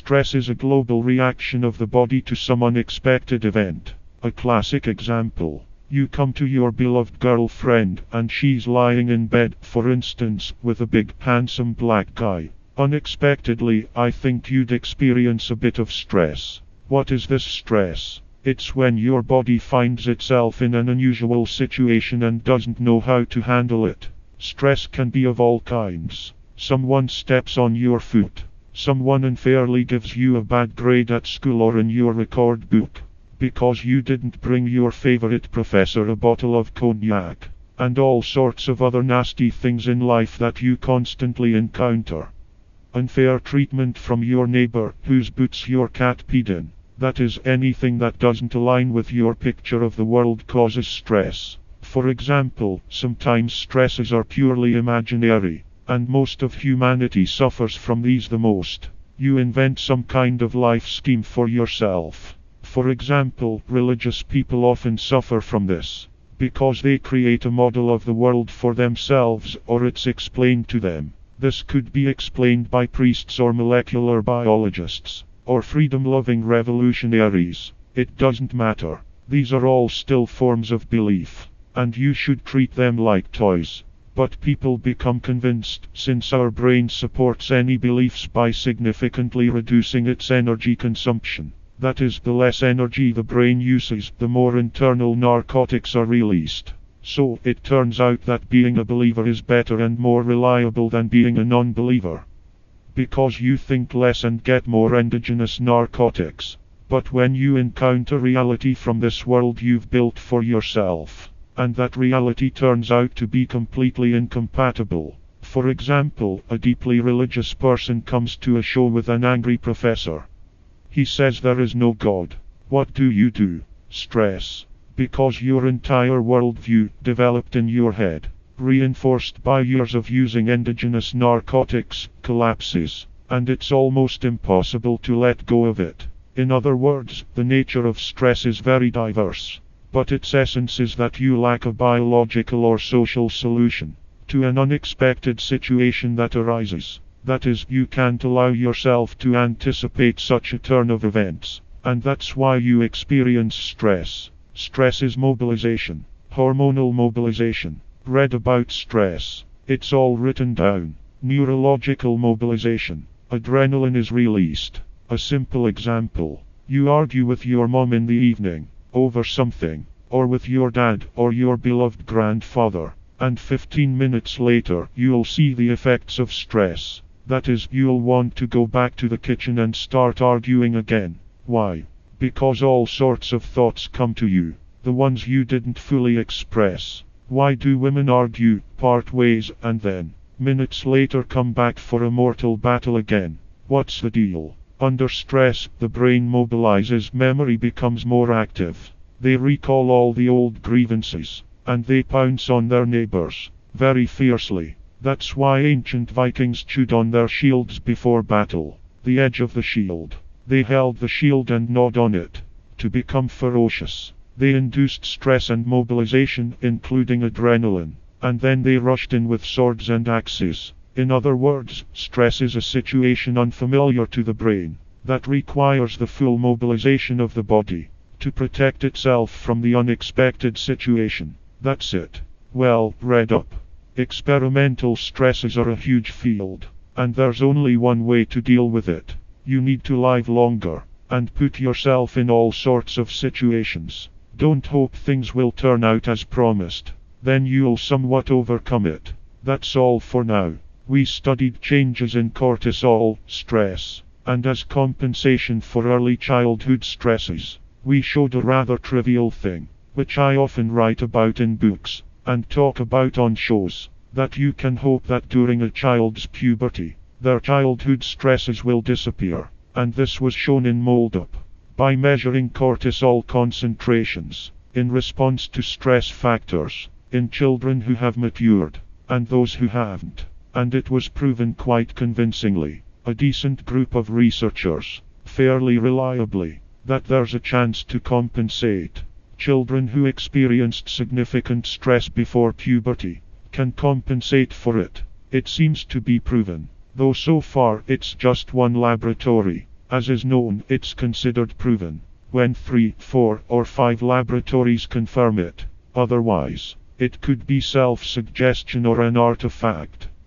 Stress is a global reaction of the body to some unexpected event. A classic example. You come to your beloved girlfriend, and she's lying in bed, for instance, with a big, handsome black guy. Unexpectedly, I think you'd experience a bit of stress. What is this stress? It's when your body finds itself in an unusual situation and doesn't know how to handle it. Stress can be of all kinds. Someone steps on your foot. Someone unfairly gives you a bad grade at school or in your record book, because you didn't bring your favorite professor a bottle of cognac, and all sorts of other nasty things in life that you constantly encounter. Unfair treatment from your neighbor, whose boots your cat peed in. That is, anything that doesn't align with your picture of the world causes stress. For example, sometimes stresses are purely imaginary, and most of humanity suffers from these the most. You invent some kind of life scheme for yourself. For example, religious people often suffer from this, because they create a model of the world for themselves, or it's explained to them. This could be explained by priests or molecular biologists, or freedom-loving revolutionaries. It doesn't matter. These are all still forms of belief, and you should treat them like toys. But people become convinced, since our brain supports any beliefs by significantly reducing its energy consumption. That is, the less energy the brain uses, the more internal narcotics are released. So, it turns out that being a believer is better and more reliable than being a non-believer. Because you think less and get more endogenous narcotics. But when you encounter reality from this world you've built for yourself, and that reality turns out to be completely incompatible. For example, a deeply religious person comes to a show with an angry professor. He says there is no God. What do? Stress. Because your entire worldview, developed in your head, reinforced by years of using endogenous narcotics, collapses, and it's almost impossible to let go of it. In other words, the nature of stress is very diverse, but its essence is that you lack a biological or social solution to an unexpected situation that arises. That is, you can't allow yourself to anticipate such a turn of events, and that's why you experience stress. Stress is mobilization, hormonal mobilization. Read about stress. It's all written down. Neurological mobilization. Adrenaline is released. A simple example. You argue with your mom in the evening, over something, or with your dad, or your beloved grandfather, and 15 minutes later, you'll see the effects of stress. That is, you'll want to go back to the kitchen and start arguing again. Why? Because all sorts of thoughts come to you, the ones you didn't fully express. Why do women argue, part ways, and then, minutes later come back for a mortal battle again? What's the deal? Under stress, the brain mobilizes, memory becomes more active. They recall all the old grievances, and they pounce on their neighbors, very fiercely. That's why ancient Vikings chewed on their shields before battle. The edge of the shield. They held the shield and gnawed on it, to become ferocious. They induced stress and mobilization, including adrenaline, and then they rushed in with swords and axes. In other words, stress is a situation unfamiliar to the brain, that requires the full mobilization of the body, to protect itself from the unexpected situation. That's it. Well, read up. Experimental stresses are a huge field, and there's only one way to deal with it. You need to live longer, and put yourself in all sorts of situations. Don't hope things will turn out as promised. Then you'll somewhat overcome it. That's all for now. We studied changes in cortisol, stress, and as compensation for early childhood stresses, we showed a rather trivial thing, which I often write about in books, and talk about on shows, that you can hope that during a child's puberty, their childhood stresses will disappear, and this was shown in Mold-Up, by measuring cortisol concentrations, in response to stress factors, in children who have matured, and those who haven't, and it was proven quite convincingly, a decent group of researchers, fairly reliably, that there's a chance to compensate. Children who experienced significant stress before puberty can compensate for it. It seems to be proven, though so far it's just one laboratory. As is known, it's considered proven when 3, 4, or 5 laboratories confirm it. Otherwise, it could be self-suggestion or an artifact.